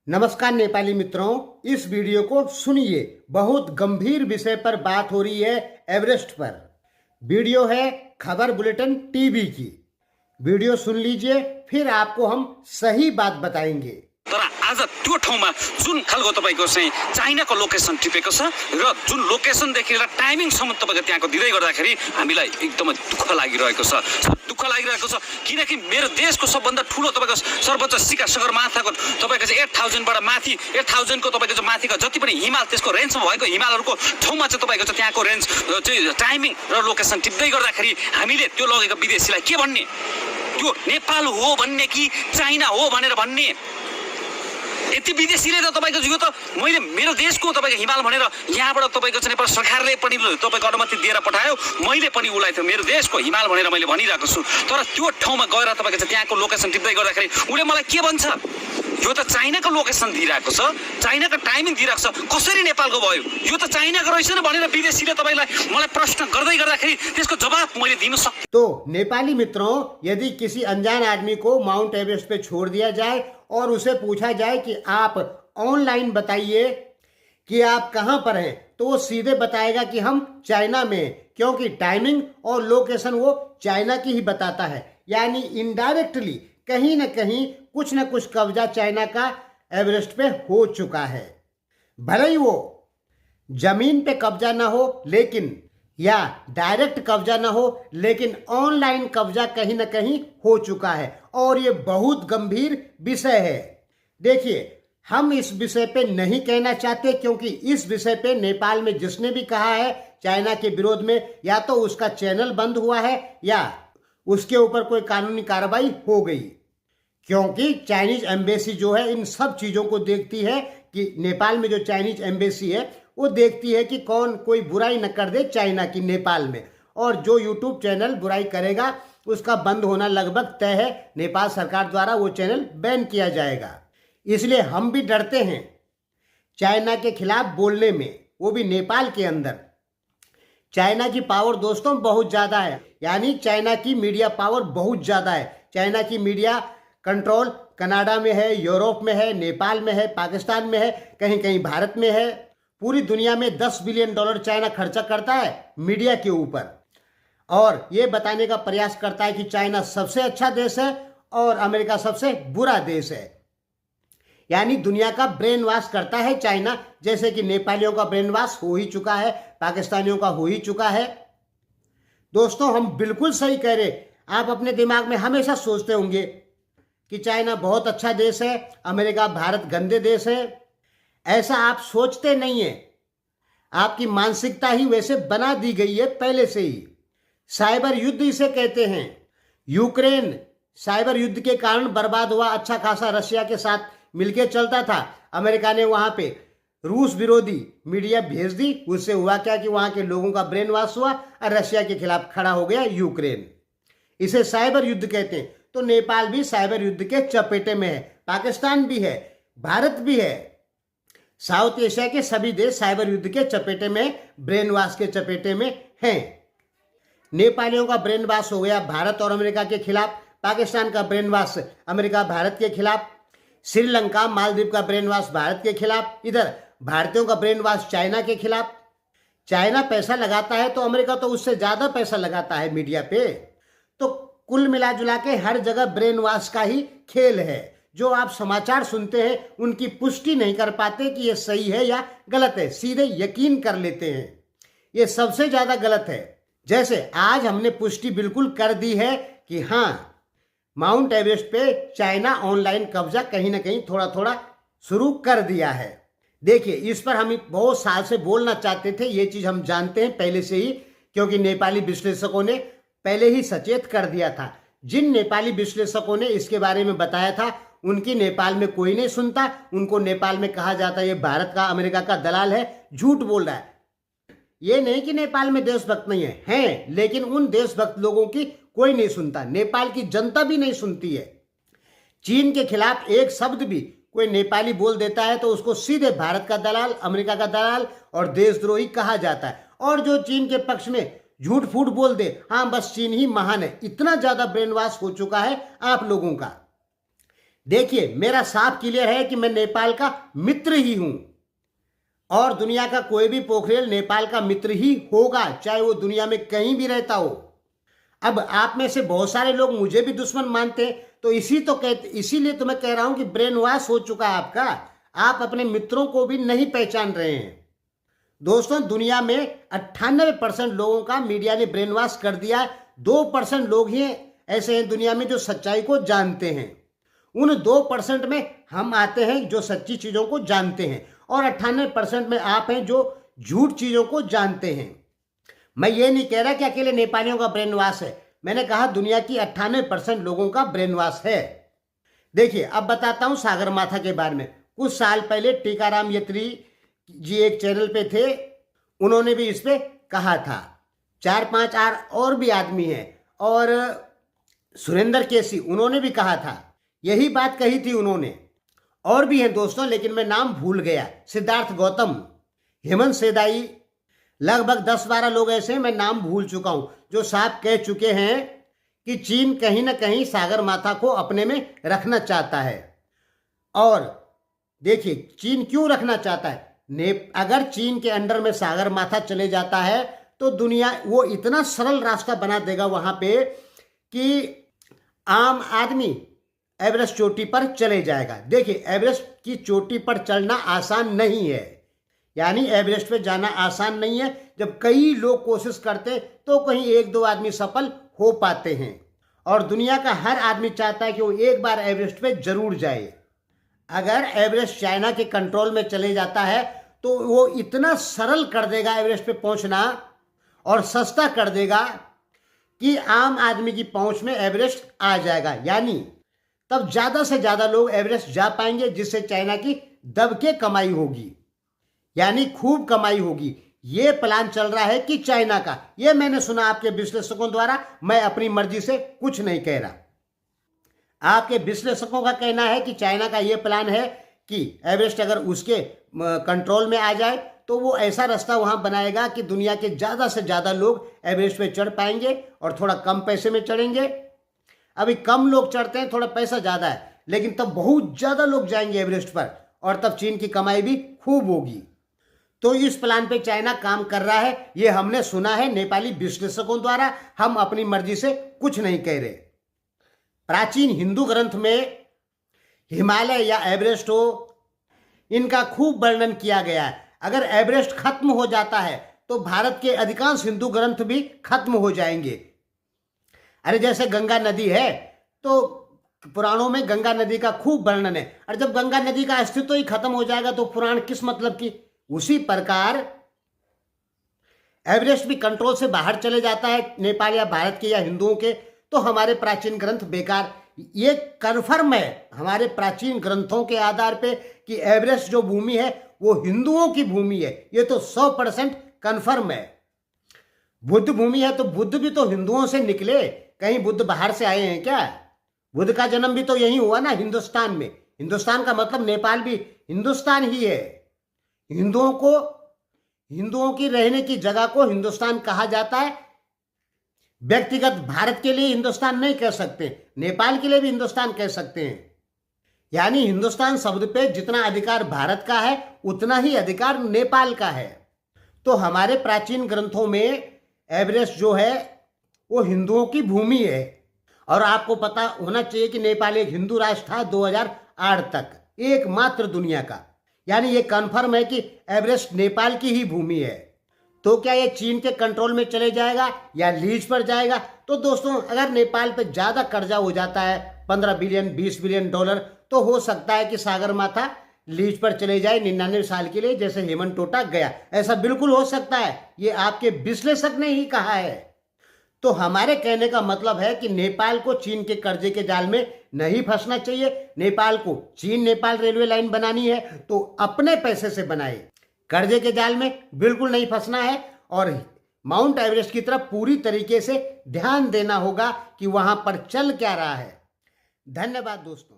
नमस्कार नेपाली मित्रों, इस वीडियो को सुनिए। बहुत गंभीर विषय पर बात हो रही है एवरेस्ट पर। वीडियो है खबर बुलेटिन टीवी की। वीडियो सुन लीजिए, फिर आपको हम सही बात बताएंगे। तर आज त्यो ठाउँमा जुन खालको तपाईको चाहिँ चाइनाको लोकेसन टिपेको छ र जुन लोकेसनदेखि लिएर टाइमिङसम्म तपाईको त्यहाँको दिँदै गर्दाखेरि हामीलाई एकदमै दुःख लागिरहेको छ किनकि मेरो देशको सबभन्दा ठुलो तपाईको सर्वोच्च शिखर सगरमाथाको तपाईको चाहिँ 8000 बाट माथि 8000 को तपाईको चाहिँ माथिको जति पनि हिमाल त्यसको रेन्जमा भएको हिमालहरूको ठाउँमा चाहिँ तपाईको चाहिँ त्यहाँको रेन्ज चाहिँ टाइमिङ र लोकेसन टिप्दै गर्दाखेरि हामीले त्यो लगेको विदेशीलाई के भन्ने, त्यो नेपाल हो भन्ने कि चाइना हो भनेर भन्ने? यति विदेशीले त तपाईको यो त मैले मेरो देशको तपाईको हिमाल भनेर यहाँबाट तपाईको चाहिँ नेपाल सरकारले पनि तपाईको अनुमति दिएर पठायो। मैले पनि उलाई त मेरो देशको हिमाल भनेर मैले भनिरहेको छु। तर त्यो ठाउँमा गएर तपाईको चाहिँ त्यहाँको लोकेसन टिप्दै गर्दाखेरि उले मलाई के भन्छ, यो त चाइनाको लोकेसन दिइरहेको छ, चाइनाको टाइमिङ दिइरहेको छ, कसरी नेपालको भयो? यो त चाइनाको रहेछ न भनेर विदेशीले तपाईलाई मलाई प्रश्न गर्दै गर्दाखेरि त्यसको जवाब मैले दिन सक्छु। तो नेपाली मित्रों, यदि किसी अनजान आदमी को माउंट एवरेस्ट पे छोड़ दिया जाए और उसे पूछा जाए कि आप ऑनलाइन बताइए कि आप कहां पर हैं, तो वो सीधे बताएगा कि हम चाइना में हैं, क्योंकि टाइमिंग और लोकेशन वो चाइना की ही बताता है। यानी इनडायरेक्टली कहीं न कहीं कुछ न कुछ कब्जा चाइना का एवरेस्ट पे हो चुका है। भले ही वो जमीन पे कब्जा ना हो, लेकिन या डायरेक्ट कब्जा ना हो, लेकिन ऑनलाइन कब्जा कहीं ना कहीं हो चुका है। और ये बहुत गंभीर विषय है। देखिए, हम इस विषय पे नहीं कहना चाहते, क्योंकि इस विषय पे नेपाल में जिसने भी कहा है चाइना के विरोध में, या तो उसका चैनल बंद हुआ है या उसके ऊपर कोई कानूनी कार्रवाई हो गई। क्योंकि चाइनीज एम्बेसी जो है इन सब चीज़ों को देखती है कि नेपाल में जो चाइनीज एम्बेसी है वो देखती है कि कौन कोई बुराई न कर दे चाइना की नेपाल में। और जो यूट्यूब चैनल बुराई करेगा उसका बंद होना लगभग तय है। नेपाल सरकार द्वारा वो चैनल बैन किया जाएगा। इसलिए हम भी डरते हैं चाइना के खिलाफ बोलने में, वो भी नेपाल के अंदर। चाइना की पावर दोस्तों बहुत ज़्यादा है, यानी चाइना की मीडिया पावर बहुत ज़्यादा है। चाइना की मीडिया कंट्रोल कनाडा में है, यूरोप में है, नेपाल में है, पाकिस्तान में है, कहीं कहीं भारत में है। पूरी दुनिया में $10 बिलियन चाइना खर्चा करता है मीडिया के ऊपर, और ये बताने का प्रयास करता है कि चाइना सबसे अच्छा देश है और अमेरिका सबसे बुरा देश है। यानी दुनिया का ब्रेन वॉश करता है चाइना, जैसे कि नेपालियों का ब्रेन वॉश हो ही चुका है, पाकिस्तानियों का हो ही चुका है। दोस्तों, हम बिल्कुल सही कह रहे। आप अपने दिमाग में हमेशा सोचते होंगे कि चाइना बहुत अच्छा देश है, अमेरिका भारत गंदे देश है। ऐसा आप सोचते नहीं है, आपकी मानसिकता ही वैसे बना दी गई है पहले से ही। साइबर युद्ध इसे कहते हैं। यूक्रेन साइबर युद्ध के कारण बर्बाद हुआ। अच्छा खासा रशिया के साथ मिलके चलता था। अमेरिका ने वहां पे रूस विरोधी मीडिया भेज दी। उससे हुआ क्या कि वहां के लोगों का ब्रेन वॉश हुआ और रशिया के खिलाफ खड़ा हो गया यूक्रेन। इसे साइबर युद्ध कहते हैं। तो नेपाल भी साइबर युद्ध के चपेटे में है, पाकिस्तान भी है, भारत भी है। साउथ एशिया के सभी देश साइबर युद्ध के चपेटे में, ब्रेन वॉश के चपेटे में हैं। नेपालियों का ब्रेन वॉश हो गया भारत और अमेरिका के खिलाफ, पाकिस्तान का ब्रेन वॉश अमेरिका भारत के खिलाफ, श्रीलंका मालदीव का ब्रेन वॉश भारत के खिलाफ, इधर भारतीयों का ब्रेन वॉश चाइना के खिलाफ। चाइना पैसा लगाता है तो अमेरिका तो उससे ज़्यादा पैसा लगाता है मीडिया पे। तो कुल मिला जुला के हर जगह ब्रेन वॉश का ही खेल है। जो आप समाचार सुनते हैं उनकी पुष्टि नहीं कर पाते कि ये सही है या गलत है, सीधे यकीन कर लेते हैं। ये सबसे ज़्यादा गलत है। जैसे आज हमने पुष्टि बिल्कुल कर दी है कि हाँ, माउंट एवरेस्ट पे चाइना ऑनलाइन कब्जा कहीं ना कहीं थोड़ा थोड़ा शुरू कर दिया है। देखिए, इस पर हम बहुत साल से बोलना चाहते थे। ये चीज़ हम जानते हैं पहले से ही, क्योंकि नेपाली विश्लेषकों ने पहले ही सचेत कर दिया था। जिन नेपाली विश्लेषकों ने इसके बारे में बताया था उनकी नेपाल में कोई नहीं सुनता। उनको नेपाल में कहा जाता है ये भारत का अमेरिका का दलाल है, झूठ बोल रहा है। ये नहीं कि नेपाल में देशभक्त नहीं है, लेकिन उन देशभक्त लोगों की कोई नहीं सुनता। नेपाल की जनता भी नहीं सुनती है। चीन के खिलाफ एक शब्द भी कोई नेपाली बोल देता है तो उसको सीधे भारत का दलाल, अमेरिका का दलाल और देशद्रोही कहा जाता है। और जो चीन के पक्ष में झूठ फूट बोल दे, हाँ बस चीन ही महान है, इतना ज्यादा ब्रेन वॉश हो चुका है आप लोगों का। देखिए, मेरा साफ क्लियर है कि मैं नेपाल का मित्र ही हूं और दुनिया का कोई भी पोखरेल नेपाल का मित्र ही होगा, चाहे वो दुनिया में कहीं भी रहता हो। अब आप में से बहुत सारे लोग मुझे भी दुश्मन मानते हैं, तो इसीलिए तो मैं कह रहा हूं कि ब्रेन वॉश हो चुका है आपका। आप अपने मित्रों को भी नहीं पहचान रहे हैं। दोस्तों, दुनिया में 98% लोगों का मीडिया ने ब्रेन वॉश कर दिया है। 2% लोग ही ऐसे हैं दुनिया में जो सच्चाई को जानते हैं। उन 2% में हम आते हैं जो सच्ची चीजों को जानते हैं, और 98% में आप हैं जो झूठ चीजों को जानते हैं। मैं ये नहीं कह रहा कि अकेले नेपालियों का ब्रेन वॉश है, मैंने कहा दुनिया की 98% लोगों का ब्रेन वॉश है। देखिए, अब बताता हूं सागरमाथा के बारे में। कुछ साल पहले टीकाराम यत्री जी एक चैनल पे थे, उन्होंने भी इस पे कहा था। 4-5 और भी आदमी हैं, और सुरेंद्र केसी, उन्होंने भी कहा था, यही बात कही थी उन्होंने। और भी हैं दोस्तों, लेकिन मैं नाम भूल गया। सिद्धार्थ गौतम, हेमंत सेदाई, लगभग 10-12 लोग ऐसे हैं, मैं नाम भूल चुका हूं, जो साफ कह चुके हैं कि चीन कहीं ना कहीं सागरमाथा को अपने में रखना चाहता है। और देखिए, चीन क्यों रखना चाहता है? अगर चीन के अंडर में सागरमाथा चले जाता है तो दुनिया वो इतना सरल रास्ता बना देगा वहां पे कि आम आदमी एवरेस्ट चोटी पर चले जाएगा। देखिए, एवरेस्ट की चोटी पर चढ़ना आसान नहीं है, यानी एवरेस्ट पे जाना आसान नहीं है। जब कई लोग कोशिश करते तो कहीं 1-2 आदमी सफल हो पाते हैं, और दुनिया का हर आदमी चाहता है कि वो एक बार एवरेस्ट पे जरूर जाए। अगर एवरेस्ट चाइना के कंट्रोल में चले जाता है तो वो इतना सरल कर देगा एवरेस्ट पे पहुंचना, और सस्ता कर देगा कि आम आदमी की पहुंच में एवरेस्ट आ जाएगा। यानी तब ज्यादा से ज्यादा लोग एवरेस्ट जा पाएंगे, जिससे चाइना की दब के कमाई होगी, यानी खूब कमाई होगी। ये प्लान चल रहा है कि चाइना का, ये मैंने सुना आपके विश्लेषकों द्वारा, मैं अपनी मर्जी से कुछ नहीं कह रहा। आपके विश्लेषकों का कहना है कि चाइना का ये प्लान है कि एवरेस्ट अगर उसके कंट्रोल में आ जाए तो वो ऐसा रास्ता वहां बनाएगा कि दुनिया के ज्यादा से ज्यादा लोग एवरेस्ट पे चढ़ पाएंगे, और थोड़ा कम पैसे में चढ़ेंगे। अभी कम लोग चढ़ते हैं, थोड़ा पैसा ज्यादा है, लेकिन तब बहुत ज्यादा लोग जाएंगे एवरेस्ट पर, और तब चीन की कमाई भी खूब होगी। तो इस प्लान पे चाइना काम कर रहा है, ये हमने सुना है नेपाली विश्लेषकों द्वारा, हम अपनी मर्जी से कुछ नहीं कह रहे। प्राचीन हिंदू ग्रंथ में हिमालय या एवरेस्ट हो, इनका खूब वर्णन किया गया है। अगर एवरेस्ट खत्म हो जाता है तो भारत के अधिकांश हिंदू ग्रंथ भी खत्म हो जाएंगे। अरे जैसे गंगा नदी है, तो पुराणों में गंगा नदी का खूब वर्णन है, और जब गंगा नदी का अस्तित्व ही खत्म हो जाएगा तो पुराण किस मतलब की। उसी प्रकार एवरेस्ट भी कंट्रोल से बाहर चले जाता है नेपाल या भारत के या हिंदुओं के, तो हमारे प्राचीन ग्रंथ बेकार। ये कन्फर्म है हमारे प्राचीन ग्रंथों के आधार पे कि एवरेस्ट जो भूमि है वो हिंदुओं की भूमि है, ये तो 100% कन्फर्म है। बुद्ध भूमि है तो बुद्ध भी तो हिंदुओं से निकले, कहीं बुद्ध बाहर से आए हैं क्या? बुद्ध का जन्म भी तो यही हुआ ना, हिंदुस्तान में। हिंदुस्तान का मतलब नेपाल भी हिंदुस्तान ही है। हिंदुओं की रहने की जगह को हिंदुस्तान कहा जाता है। व्यक्तिगत भारत के लिए हिंदुस्तान नहीं कह सकते, नेपाल के लिए भी हिंदुस्तान कह सकते हैं। यानी हिंदुस्तान शब्द पे जितना अधिकार भारत का है उतना ही अधिकार नेपाल का है। तो हमारे प्राचीन ग्रंथों में एवरेस्ट जो है वो हिंदुओं की भूमि है। और आपको पता होना चाहिए कि नेपाल एक हिंदू राष्ट्र था 2008 तक, एकमात्र दुनिया का। यानी ये कन्फर्म है कि एवरेस्ट नेपाल की ही भूमि है। तो क्या ये चीन के कंट्रोल में चले जाएगा या लीज पर जाएगा? तो दोस्तों, अगर नेपाल पे ज्यादा कर्जा हो जाता है 15 बिलियन 20 बिलियन डॉलर, तो हो सकता है कि सागरमाथा लीज पर चले जाए 99 साल के लिए, जैसे हेमंत टोटा गया। ऐसा बिल्कुल हो सकता है, ये आपके विश्लेषक ने ही कहा है। तो हमारे कहने का मतलब है कि नेपाल को चीन के कर्जे के जाल में नहीं फंसना चाहिए। नेपाल को चीन नेपाल रेलवे लाइन बनानी है तो अपने पैसे से बनाए, कर्जे के जाल में बिल्कुल नहीं फंसना है। और माउंट एवरेस्ट की तरफ पूरी तरीके से ध्यान देना होगा कि वहां पर चल क्या रहा है। धन्यवाद दोस्तों।